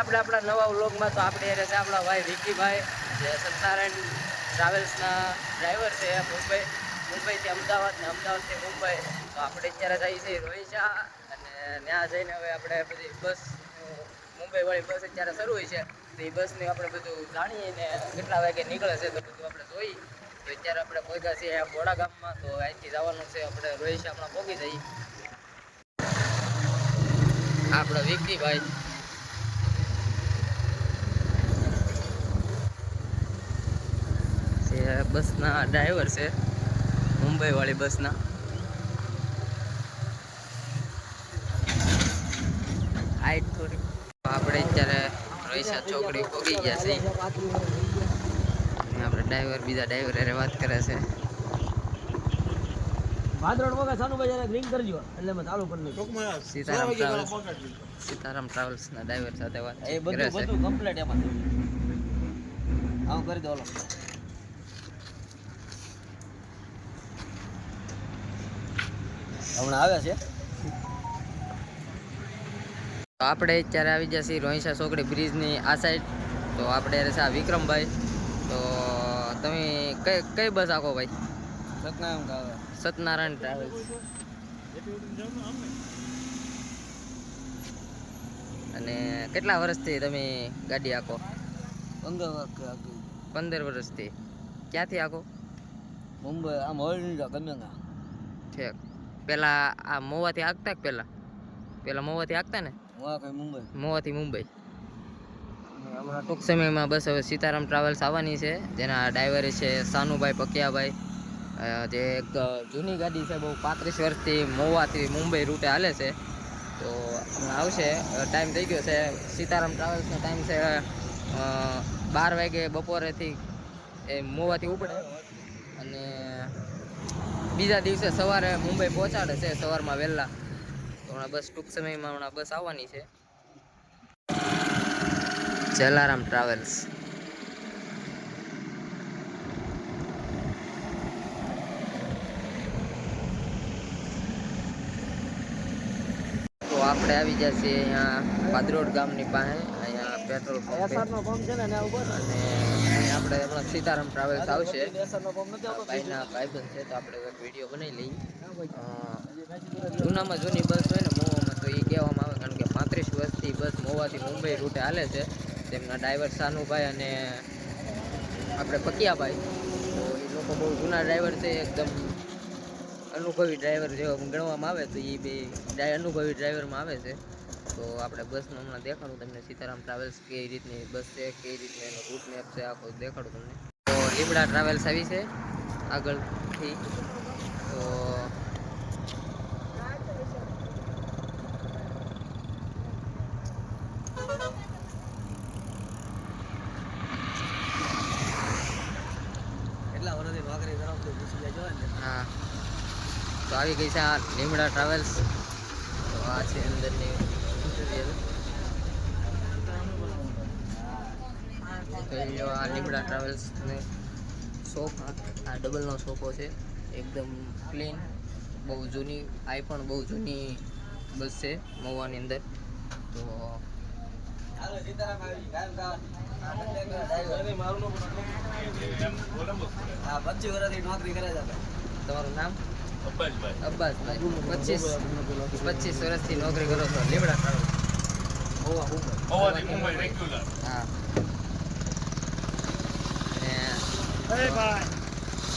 આપણે આપણા નવા વ્લોગમાં તો આપણે એને છે આપણા ભાઈ વિકીભાઈ જે સત્યનારાયણ ટ્રાવેલ્સના ડ્રાઈવર છે મુંબઈથી અમદાવાદ ને અમદાવાદથી મુંબઈ. તો આપણે અત્યારે જઈએ છીએ રોહિશા અને ત્યાં જઈને હવે આપણે બધી બસ મુંબઈવાળી બસ અત્યારે શરૂ હોય છે તો એ બસની આપણે બધું જાણીએ ને કેટલા વાગે નીકળે છે તો બધું આપણે જોઈ. તો અત્યારે આપણે પહોંચ્યા છીએ બોડા ગામમાં. તો અહીંથી જવાનું છે આપણે રોહિશા હમણાં પહોંચી જઈએ. આપણા વિકીભાઈ બસના ડ્રાઈવર છે મુંબઈ વાળી બસના. હાઈટ થોડી આપણે અત્યારે રોહિશા ચોકડી પહોંચી ગયા છે. આપણે ડ્રાઈવર બીજા ડ્રાઈવર હારે વાત કરે છે. સીતારામ ટ્રાવેલ્સ ના ડ્રાઈવર સાથે વાત કરે છે. કમ્પ્લીટ એમાં આવું કરી દો. હમણાં આવ્યા છે. આપણે અત્યારે આવી ગયા છીએ રોહિશા ચોકડી બ્રિજની આ સાઈડ. તો આપણે છે આ વિક્રમભાઈ. તો તમે કઈ બસ આખો ભાઈ? સત્યનારાયણ ટ્રાવેલ્સ. અને કેટલા વર્ષથી તમે ગાડી આખો? 15 વર્ષથી. ક્યાંથી આખો? મુંબઈ. આમ હોલ્ડ ગમે ના ઠીક. પેલા આ મોવાથી આગતા કે પેલા મોવાથી આગતા ને? મોવાથી મુંબઈ. હમણાં ટૂંક સમયમાં બસ હવે સીતારામ ટ્રાવેલ્સ આવવાની છે જેના ડ્રાઈવર છે સાનુભાઈ પકિયાભાઈ. જે એક જૂની ગાડી છે બહુ 35 વર્ષથી મોવાથી મુંબઈ રૂટે હાલે છે. તો હમણાં આવશે. ટાઈમ થઈ ગયો છે. સીતારામ ટ્રાવેલ્સનો ટાઈમ છે 12 વાગે બપોરેથી એ મોવાથી ઉપડે અને બીજા દિવસે સવારે મુંબઈ પહોંચાડે છે સવારમાં વહેલા. તો હમણાં બસ ટૂંક સમયમાં હમણાં બસ આવવાની છે. જલારામ ટ્રાવેલ્સ. તો આપણે આવી ગયા છીએ અહીંયા પાદરોડ ગામની પાસે. અહીંયા પેટ્રોલ પંપ છે ને અને આપણે હમણાં સીતારામ ટ્રાવેલ્સ આવશે. ભાઈના ભાઈબંધ છે તો આપણે એક વિડીયો બનાવી લઈએ. જૂનામાં જૂની બસ હોય ને મોવામાં તો એ કહેવામાં આવે કારણ કે 35 વર્ષથી બસ મોવાથી મુંબઈ રૂટે હાલે છે. તેમના ડ્રાઈવર સાનુભાઈ અને આપણે પકિયાભાઈ. તો એ લોકો બહુ જૂના ડ્રાઈવર છે. એકદમ અનુભવી ડ્રાઈવર જેવો ગણવામાં આવે તો એ બે અનુભવી ડ્રાઈવરમાં આવે છે. તો આપણે બસમાં હમણાં દેખાડું તમને સીતારામ ટ્રાવેલ્સ કઈ રીતની બસ છે, કઈ રીતની એનો રૂટ મેપ છે આખો દેખાડું તમને. તો લીમડા ટ્રાવેલ્સ આવી છે આગળથી. તો હા, તો આવી ગઈ છે આ લીમડા ટ્રાવેલ્સ. તો આ છે અંદરની ઇન્ટિરિયર. આ લીમડા ટ્રાવેલ્સ ને સોફા, આ ડબલનો સોફો છે. એકદમ ક્લીન, બહુ જૂની. આ પણ બહુ જૂની બસ છે મહુવાની અંદર. તો તમારું નામ? અબ્બાસભાઈ. 25 વર્ષથી નોકરી કરો છો લીમડા ટ્રાવેલ્સ? હા.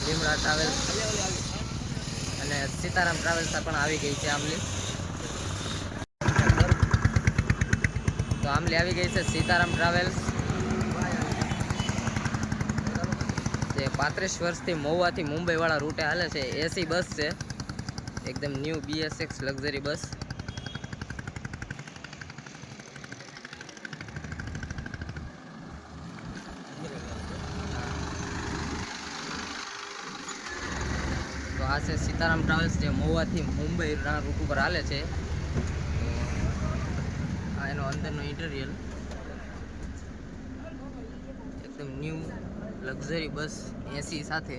લીમડા ટ્રાવેલ્સ અને સીતારામ ટ્રાવેલ્સ પણ આવી ગઈ છે આમલી. તો આમલી આવી ગઈ છે સીતારામ ટ્રાવેલ્સ જે 35 વર્ષથી મહુવાથી મુંબઈ વાળા રૂટે હાલે છે. એસી બસ છે એકદમ ન્યૂ BSX લક્ઝરી બસ. તો આ છે સીતારામ ટ્રાવેલ્સ જે મહુવાથી મુંબઈના રૂટ ઉપર હાલે છે. તો આ એનો અંદરનો ઇન્ટિરિયર એકદમ ન્યૂ લક્ઝરી બસ એસી સાથે.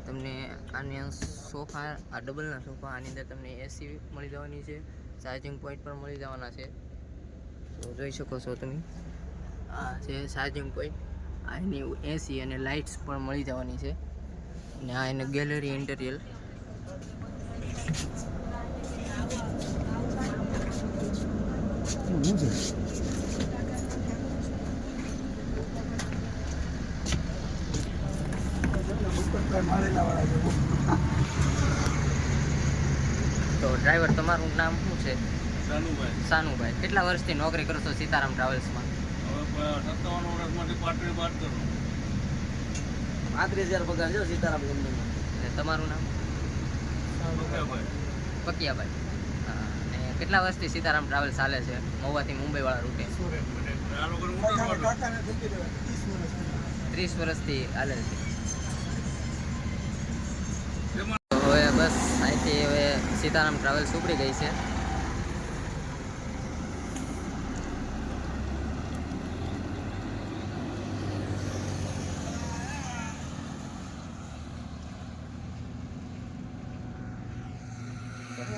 તમને આની સોફા, આ ડબલના સોફા, આની અંદર તમને એસી મળી જવાની છે. ચાર્જિંગ પોઈન્ટ પણ મળી જવાના છે. તો જોઈ શકો છો તમે. આ છે ચાર્જિંગ પોઈન્ટ. આ એની એસી અને લાઇટ્સ પણ મળી જવાની છે. અને આ એને ગેલેરી ઇન્ટેરિયર. તો ડ્રાઈવર તમારું નામ શું છે? સાનુભાઈ. સાનુભાઈ. કેટલા વર્ષથી નોકરી કરો છો સીતારામ ટ્રાવેલ્સમાં? હવે 57 વર્ષમાંથી પાટણી વાત કરું. 35,000 પગાર છે સીતારામ કંપનીમાં. અને તમારું નામ? પકિયાભાઈ. હા. અને કેટલા વર્ષથી સીતારામ ટ્રાવેલ્સ ચાલે છે મહુવાથી મુંબઈ વાળા રૂટે? 30 વર્ષથી ચાલે છે. તો હવે બસ અહીંથી હવે સીતારામ ટ્રાવેલ્સ ઉપડી ગઈ છે.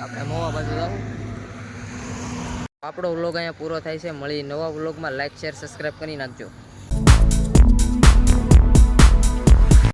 આપણે મોવા બાજુ જાવ. આપણો વ્લોગ અહીંયા પૂરો થાય છે. મળી નવા વ્લોગમાં. લાઈક શેર સબસ્ક્રાઈબ કરી નાખજો.